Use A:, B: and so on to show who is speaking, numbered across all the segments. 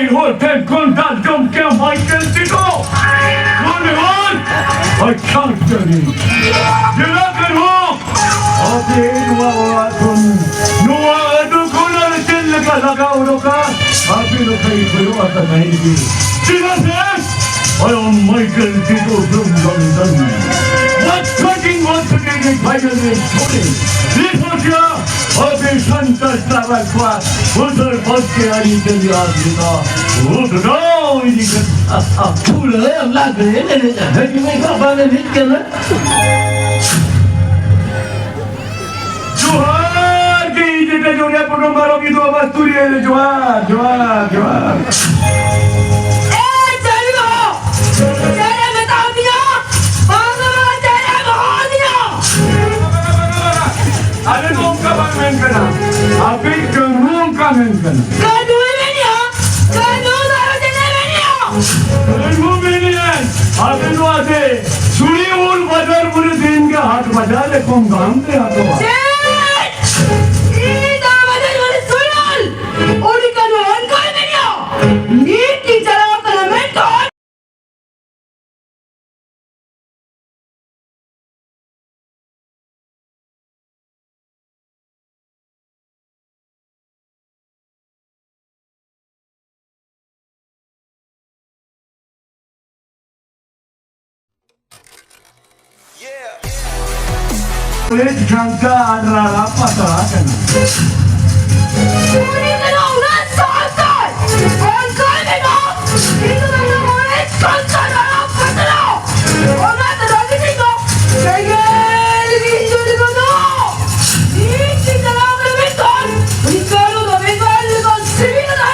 A: hotel contact don't care Michael Tito. Good. I can't get it. Gelakan ho. Abe nuwa kun. Nuwa adu kunar til ka lagao roka. Abe no kai koyo ata nahi ki. Jesus, I am Michael Tito from London. What's cutting once again in finally story. Literature. अभी Santosh travel हुआ उधर बस के आने के लिए आदमी था उधर इधर फूल है अल्लाह करे ने है कि मैं कब आने नहीं करना जोहार के इधर जो रे पुनो मारो की दो बस तुरी है जोहार अरे तुम कब आमें करना? अभी क्यों कामें करना?
B: कानून में नहीं हो, कानून वालों से नहीं हो।
A: कानून में नहीं है, अभी तो आते सुनी उल बाजार पूरे दिन के हाथ बजा ले कौन काम दे हाथों में?
B: ये दावत वाले सुनाल, उन्हीं कानून का नहीं हो। नीट की चलाओ कलमें तो
A: एक घंटा आडरा पता करना
B: उन्हीं कानून ना साथ और कोई नहीं हो इनको तो हमारे संसार ना पता और ना तो राजी नहीं हो कहीं लेकिन जो नहीं हो नीट की चलाओ कलमें तो उन्हीं कानून तो बेकार लेकिन सिविल ना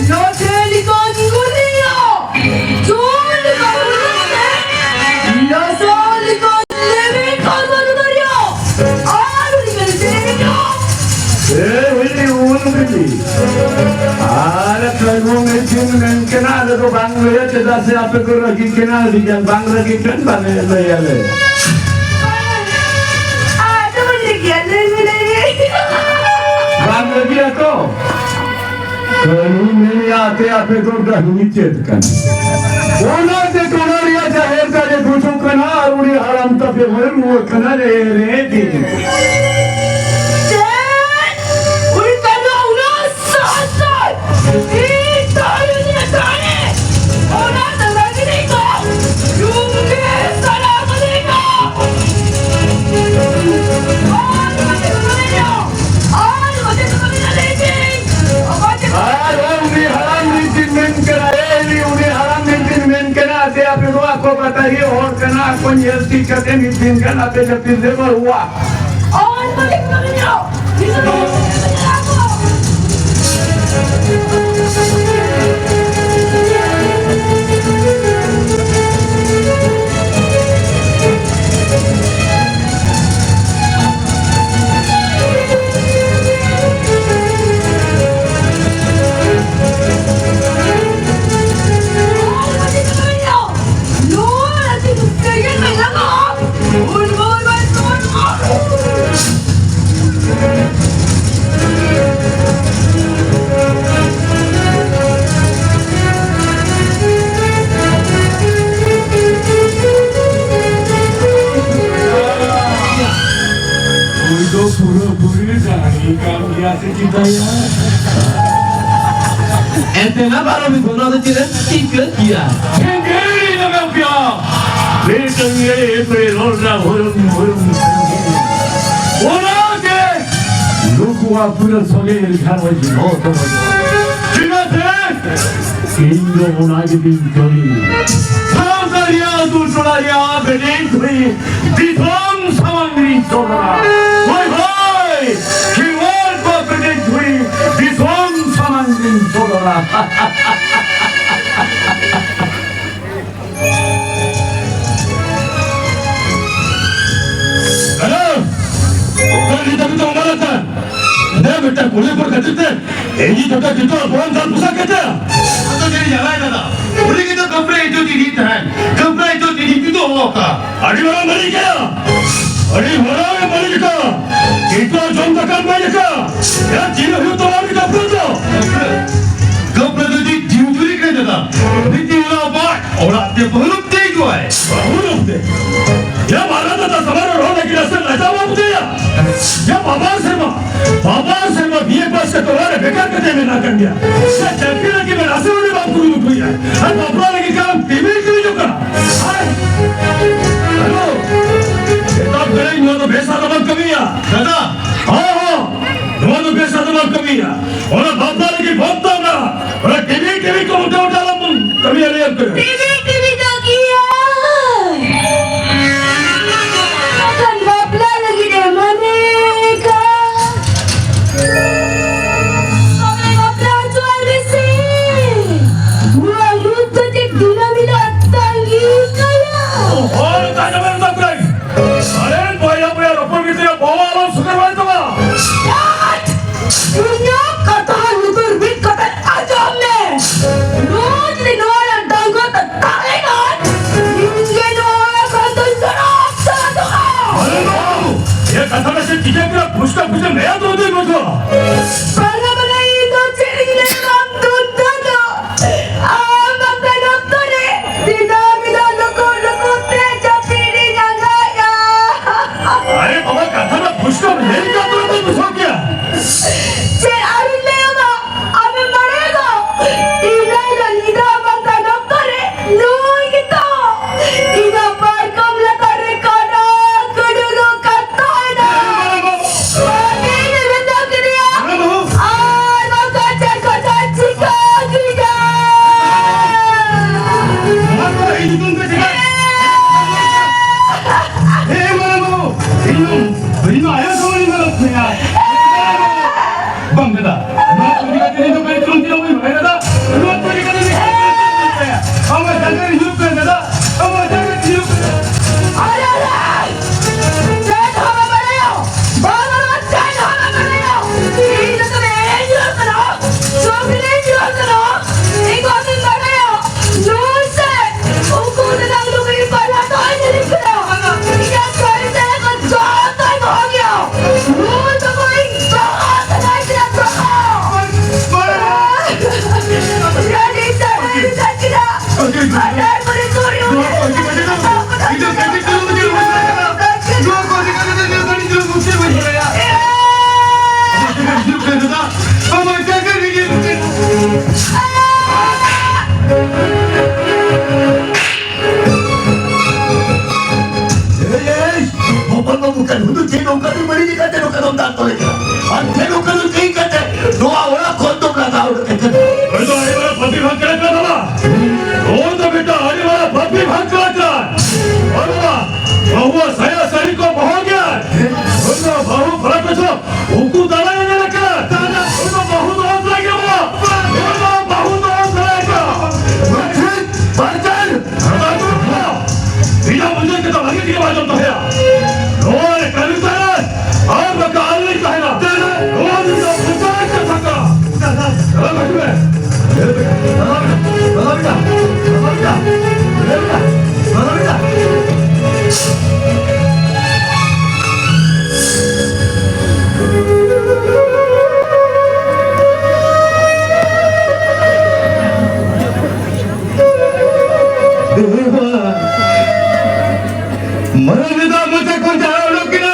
B: नो चेली को निगुलियो जोर कानून है नो सोली को लेवे कानून दरियो आलू निकल जाएगा
A: अरे कहीं में जिन केनाल तो बांग्लादेश जैसे आप को रखी केनाल दिया बांग्लादेश की ट्रेन बने नहीं आले
B: तो मुझे क्या नहीं मिलेगी
A: बांग्लादेश तो कहीं में आते आप को डरनी चाहिए वो ना से टोनरिया जाहिर करे दूसरों का ना और उन्हें हराम तब ये वो करना रे दी आपको बताइए और कना कौन ये टीचर के मीटिंग का नाते जब दिसंबर हुआ
B: और मुझे कभी नहीं हो
C: Entena baru minggu nanti cilen tiga dia.
A: Sendiri dengan dia. Lepas ini pelorda hurum. Orang ke? Lugu apa soalnya ikan wajib hotel. Tidak sih. Indo munagi bintoni. Saudara tu saudara berdiri tui di dalam samangri saudara. Hoi. Kiwal kau berdiri tui di dalam samangri saudara. Hello. Bukan kita minta maratan. Dia minta kulit berkacau. Ini kita orang tak pusat kerja.
D: तो तेरी जगह है दादा उन्हीं की तो कपड़े जो तेरी है कपड़े जो तेरी की तो होगा
A: अरे बड़ा मरी क्या अरे बड़ा में मरी क्या कितना जम तक मरी क्या यार जीरो ही तो मार के कपड़े
D: कपड़े तो जी जीव
A: katanya nak dia. Saya cakap lagi berasa udah bangku dulu ya. Apa lagi kan TV juga. Halo. Kita beri nyawa biasa teman kami ya.
D: दादा
A: हाँ नवाज़ बेसा तो बात कमी है और बापा लगी बहुत ताना और टीवी को उठा लम कमी है नहीं कर
B: टीवी तो KIA akan babla lagi deh maneka sampai babla jual besi gua lupa cek dinamita tanggi kaya
A: और ताजा मेरे साथ रही अरे बोया रफर की तेरा बाबा आवाज सुकर वाले तो
B: dunia kata lutur bit kata ajam ne roz di nora dango takalengan ingen ora kata sarap sarap
A: अरे बाबू ये कथा में से चीजें पूरा पुष्का पुष्का नया तो दे मुझको
B: para para itu cerile kam tuntado ama kanaptore dinamida loko loko te chapiri gangaya
A: अरे बाबा कथा में पुष्का नहीं का तो मुझको क्या
B: che arulema ame marego ina nida bangka doktore no gitu ina par kamla tare kada kudugo katana ane ne benda kriya
A: अरे बाबू
B: aa bangka kota chika kriya
A: मारो ये तुम कैसे गए ए मारो बाबू इन आया समझ में लगते यार बंगदा ना तुझे का तेरी तो कहीं तुम क्यों भी भाई दादा ना तुझे का तेरी हम जगह यूज कर दादा हम जगह यूज कर
B: Alright! Set hama banayo! Banayo set hama banayo! Ito to enjoy karo! Sobri enjoy karo! Iko ating banayo! Luse! Uko na lang lumay pala tayo nilig karo! Ika kaya tayo ka jota ko hagyo! Luto ko yung jota tayo sinataka! Ready kita! Aday mo rin sorry mo!
D: इधर कैसे चलो मुझे जो को दिखा दे जो गाड़ी जो मुझसे बच गया जो कर दादा हम क्या करेंगे
E: Bapak bukan untuk cendok kadu beri di kata no kadu tak tolak. Ante no kadu kei kata doa orang kontok lagi orang kata.
A: अरे तो आने वाला पति भाग कर रखा था और तो बेटा आने वाला पति भाग कर रखा और बाबा बहुआ साया सारी को बहा गया उनका बहु फलक में छो उनको दाना ये नहीं रखा दाना उनको बहु तो और लगे वो उनको बहु तो और लगे
E: Berjan, berjan.
A: अरे तो बिना मुझे के तो लगे दिए बाजू तो है और कल सारा और बकाल नहीं कहना और जो खुदा के थका चलो बैठो
D: मरने मुझे कौन जाना लोग ना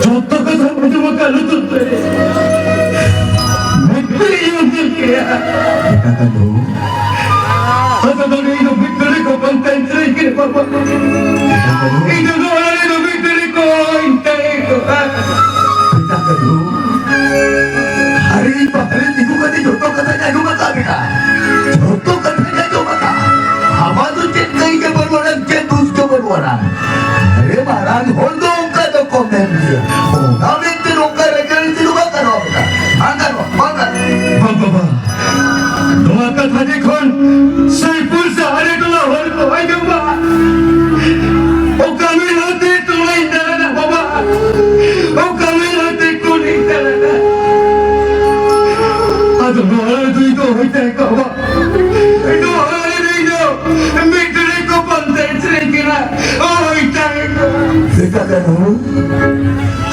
D: जो तो कसम मुझे वो कर लूँ मैं तेरी यूज़ किया
E: Kata no.
D: Asa तो नहीं तो victory को पंचायत के पापा इधर तो वाले तो victory को इंतज़ार को
E: Kata no. Hari itu kata jodoh katanya cuma kata. Jodoh katanya cuma kata. Apa tu cendai ke berwarna cendus ke berwarna. Hari barang hondong kata komen dia. Oh, kami terungkar rekan terungkar karo. Makan, makan.
D: बाबा दोआ का था देखो सैफुल से हरे टोला हर को आई जम्बा ओ कमी होते तो नहीं डरना बाबा ओ कमी होते को नहीं डरना आज हमारे दुई तो होते हैं बाबा तो हमारे नहीं दो मिट्टी को पंचायत से किना ओ होता है
E: देखा करो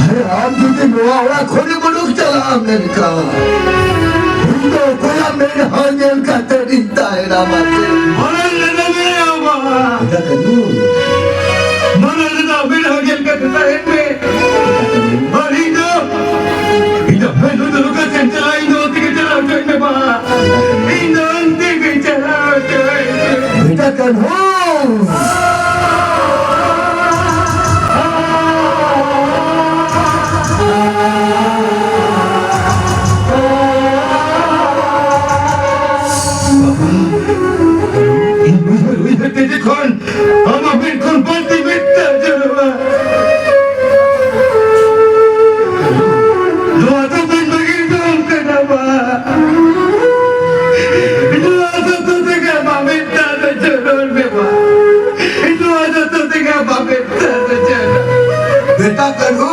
E: अरे आप तुझे नोआ वाला खोले बड़ों चला अमेरिका हिंदू कोया मेरे हानियल का तरीका है ना माते
D: हमारे लेने में बाबा
E: देखा करो
D: mana ada bila dia kata saya ni hari itu itu betul betul kan central itu tiga Pamit na na channel में बा इतो आज तो तेरा pamit na na channel
E: बेटा कन्हू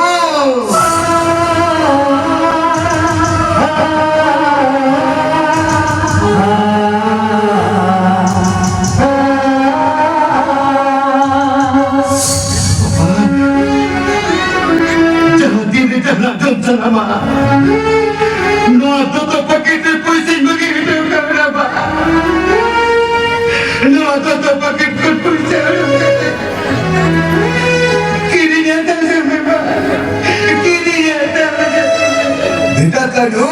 D: jadi ni jangan jumpa nama no atau tu pakai tu pusing begitu kenapa no atau tu pakai tu pusing kirinya tak sempat kirinya tak
E: बेटा कन्हू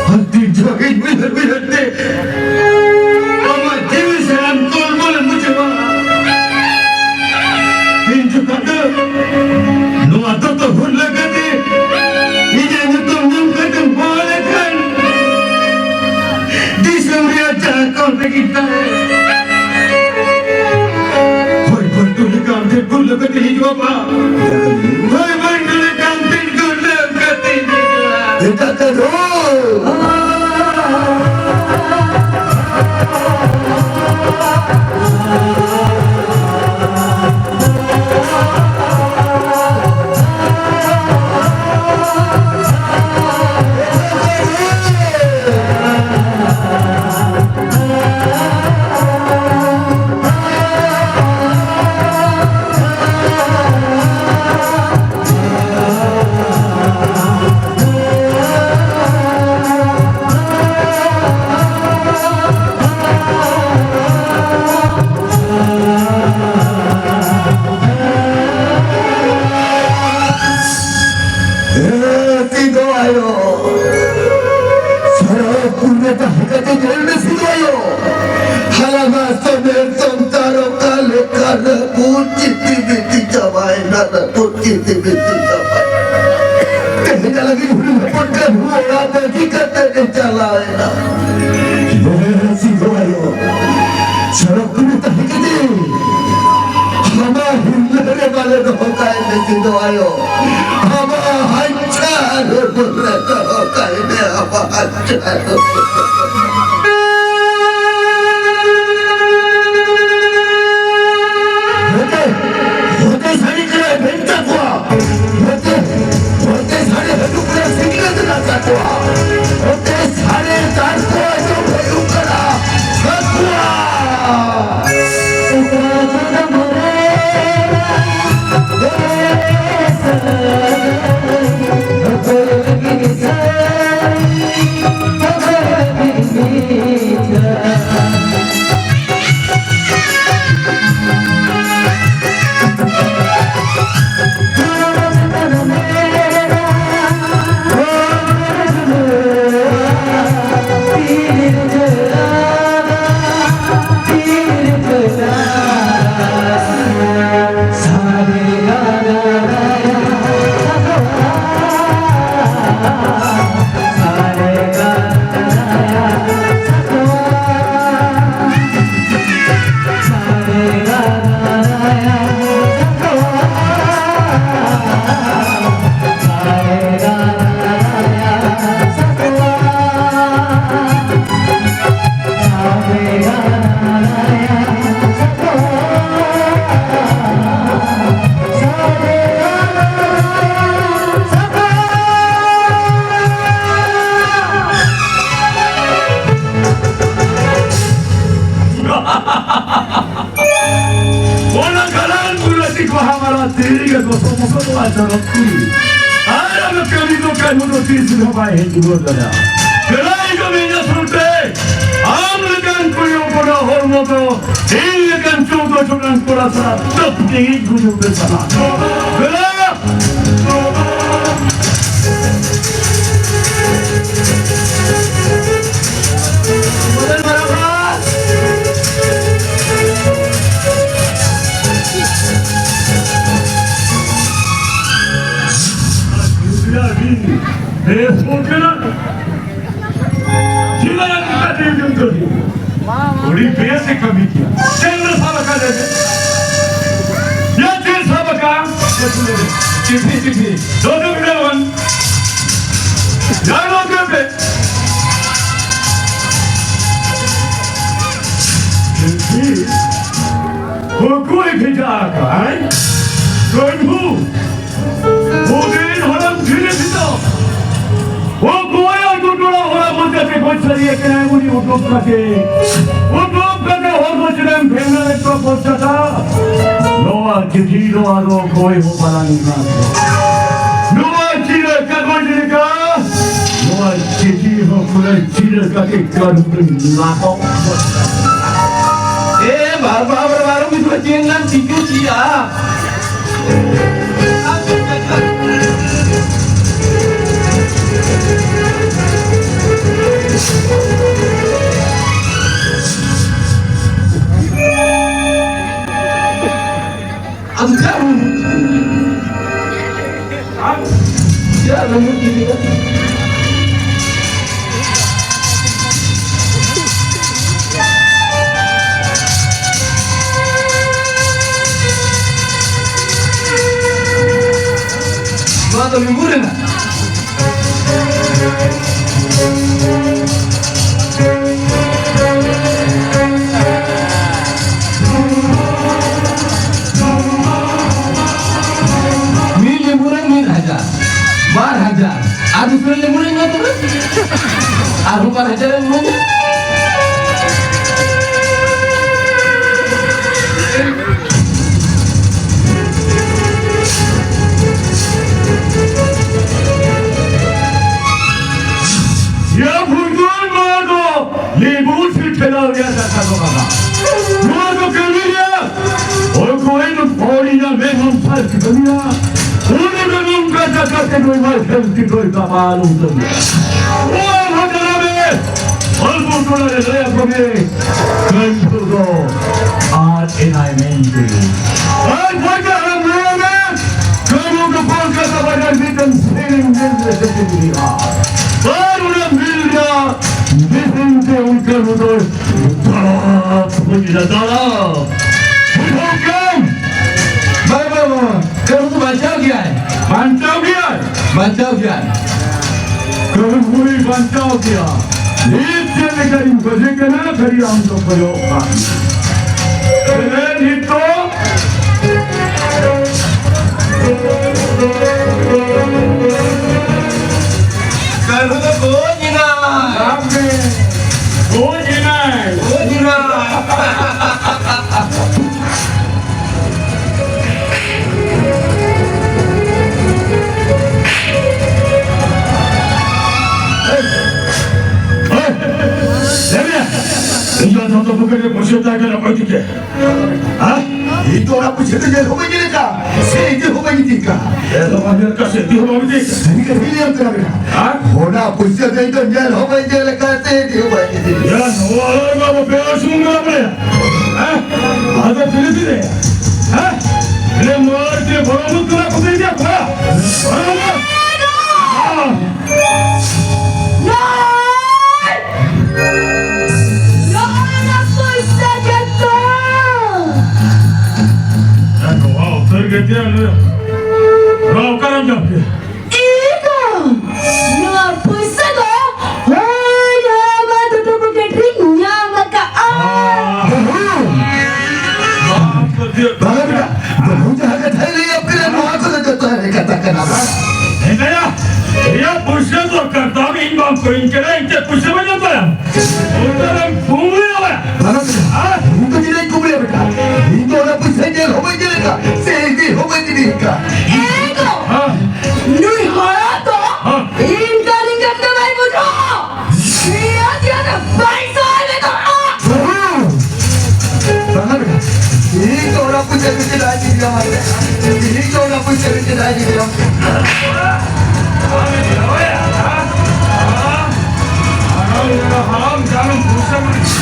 D: hati jahit biar-biar Mama dewi salam kolbol mujawa Inju kata no atau tu hul lagate ini tu nam kata boleh kan di surya cakap kita Hoi betul kante hul lagate hijau apa Hoi betul kante hul lagate
E: बेटा कन्हू Tido ayo, sarap punya tahkat jalan sido ayo. Halaman semer tentara kale kale pucit biti jawai nada pucit biti jawai. Kehnya lagi belum dapat huwa bagi kata jalan. Sido ayo, sarap punya tahkat हमारा हिलने वाले तो होता है लेकिन तो आयो हमारा अच्छा बोले तो होता है ने हमारा अच्छा होते होते सारी करे बेंचा हुआ होते होते सारे हटुकड़े सिंगले ना चाटवा होते सारे तार को जो भयु करा छकुआ
A: थोड़ी बेसिक कमी किया चंद्र साल का
C: TV.
A: 너도 그러면 나도 그래. TV. 그거에 괜찮을까? 전후 모든 사람 들으시다. 뭐야 돌아오라 못하게 고쳐리에 그냥 우리 우뚝하게 허거지는 백날에 또 고쳐다 너와 지도와도 거의 호바라는 거 너와 지를 까고 지니까 너와 지지호 그래 지를 까게 까는 나고
C: Baru itu jangan dicuci ya. Aku tahu. Ya, lembut gini kan. Atau liburan lah. Liburan min hajar, bar hajar. Aduh film liburan nggak tuh? Aduh bar hajar yang mana?
A: 야 불돌마도 네 무엇을 대나오냐 생각하거나 너도 그러냐 얼굴에는 벌이냐 매형팔 그거냐 오늘은 뭔가 작가때 놀말 햄띠걸까 마누던냐 와 하자라며 얼굴 돌아내 너야 거기 근수도 아테나이멘트 아이 벌까 하나 뭐야매 그모도 벌까서 바잘 믿던 세능된 새끼들이야 바로는 밀려 미생대 올가루들 따라 보이라 따라 불호감
C: Kamu tuh bancagian.
A: 그럼 우리 반짝이야 이 때문에 가린 거제가나 가리 암도 거요 그래 니또
C: Kamu tuh gojina.
A: 앞에 오지날 이거 너도 보게 보셨다니까 어떻게
E: Itu orang punya kerja hobi je kah? Saya je hobi je kah?
A: 내가 만들까 새끼 호박이
E: Ini kan William kerana. Orang punya kerja dia hobi je kah? Saya je hobi je.
A: 야, 너가 뭐 배워준 거야, 뭐야? 아도 필리핀이야. 그래, 뭐, 이렇게 벌어먹거나 고생이야, 뭐야? 벌어먹어! 야, 너가 어떻게 야, 너 가란 잡게.
E: Bagaimana? Berhujung harga Thailand yang kena aku nak katakan apa?
A: 내가야, 야, 부셔도 갔다가 인방 거인께라 이제 부셔버린 거야. 오늘은 부모야, 뭐야?
E: Bagaimana? Itu tidak kumpulan mereka. Itu orang punya kerja hobi je kah? Saya je hobi je kah?
B: 누이 하나도 인간인간 말 보죠. 이야기하는 발사하는
E: Bagaimana? Itu orang punya kerja lagi dia mana? Itu orang punya kerja lagi dia.
A: 하람, 자는 부셔버린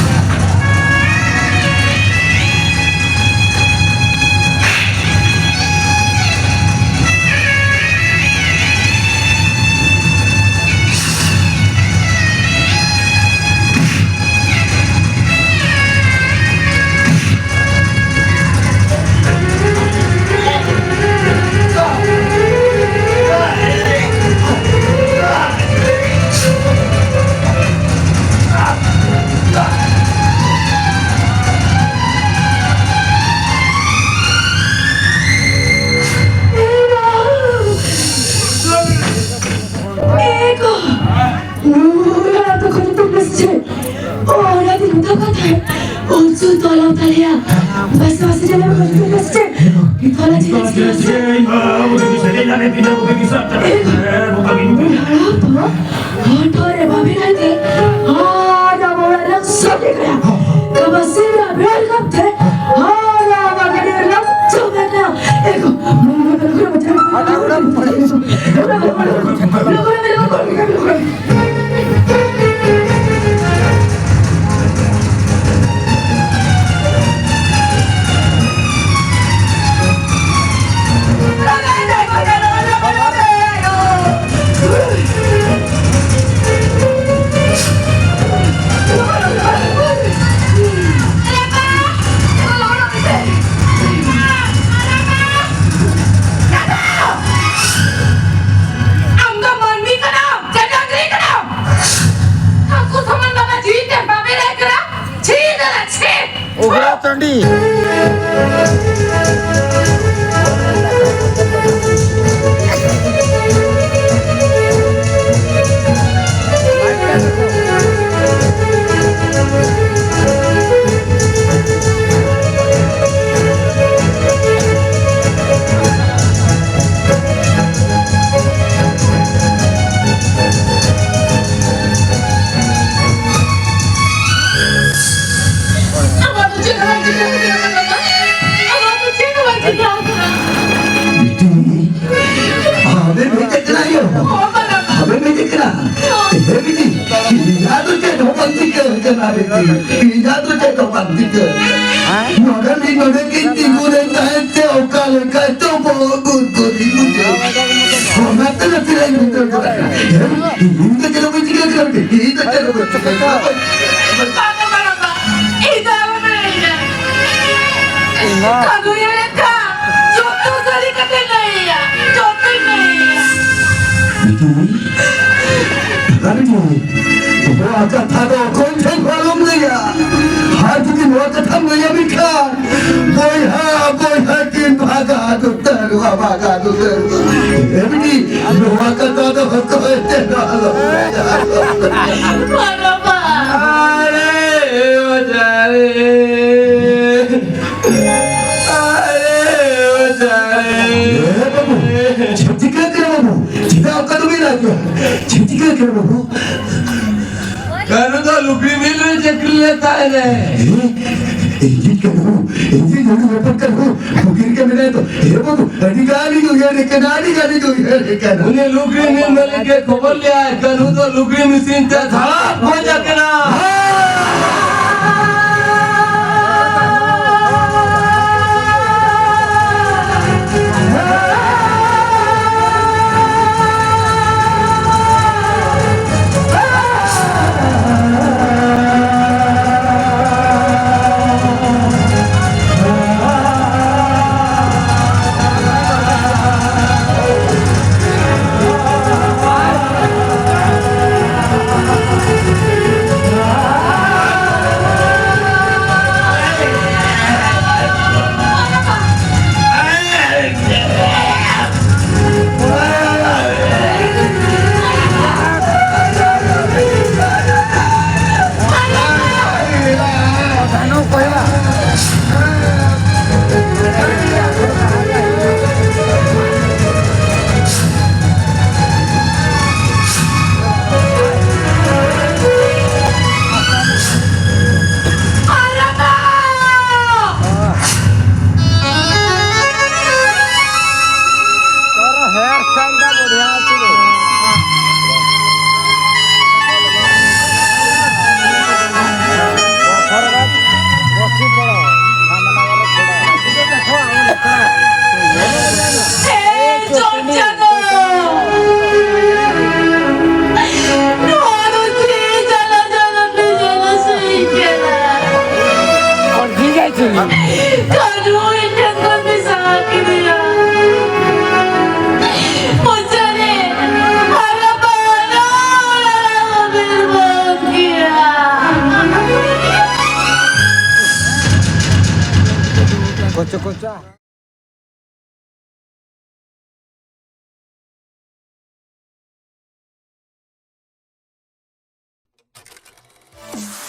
B: Ikaw lang
A: Sige, udah bisa lihat pindah udah bisa. Bukan ini.
B: apa? Antara babi nanti ada orang yang sakit kaya. Kabasira berangkat teh. Ada bagai dia lang coba kaya. Eko, mungkin macam.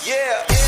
F: Yeah.